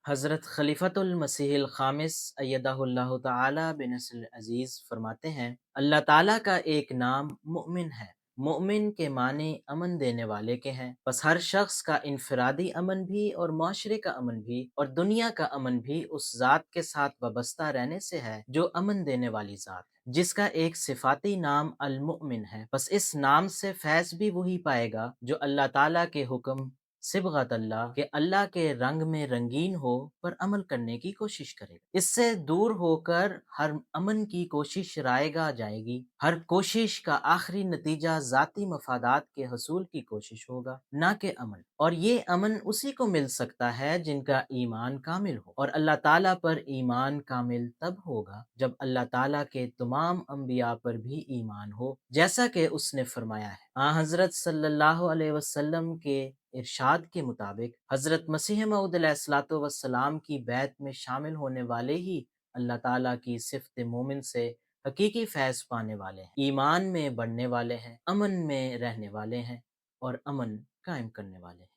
حضرت خلیفۃ المسیح الخامس ایدہ اللہ تعالی بنصر عزیز فرماتے ہیں، اللہ تعالیٰ کا ایک نام مؤمن ہے۔ مؤمن کے معنی امن دینے والے کے ہیں، بس ہر شخص کا انفرادی امن بھی اور معاشرے کا امن بھی اور دنیا کا امن بھی اس ذات کے ساتھ وابستہ رہنے سے ہے جو امن دینے والی ذات ہے، جس کا ایک صفاتی نام المؤمن ہے۔ بس اس نام سے فیض بھی وہی پائے گا جو اللہ تعالیٰ کے حکم صبغت اللہ کہ اللہ کے رنگ میں رنگین ہو پر عمل کرنے کی کوشش کرے گا۔ اس سے دور ہو کر ہر امن کی کوشش رائے گا جائے گی۔ ہر کوشش کا آخری نتیجہ ذاتی مفادات کے حصول کی کوشش ہوگا، نہ کہ امن۔ اور یہ امن اسی کو مل سکتا ہے جن کا ایمان کامل ہو، اور اللہ تعالیٰ پر ایمان کامل تب ہوگا جب اللہ تعالیٰ کے تمام انبیاء پر بھی ایمان ہو، جیسا کہ اس نے فرمایا ہے۔ حضرت صلی اللہ علیہ وسلم کے ارشاد کے مطابق حضرت مسیح موعود علیہ الصلوۃ والسلام کی بیعت میں شامل ہونے والے ہی اللہ تعالیٰ کی صفت مومن سے حقیقی فیض پانے والے ہیں، ایمان میں بڑھنے والے ہیں، امن میں رہنے والے ہیں اور امن قائم کرنے والے ہیں۔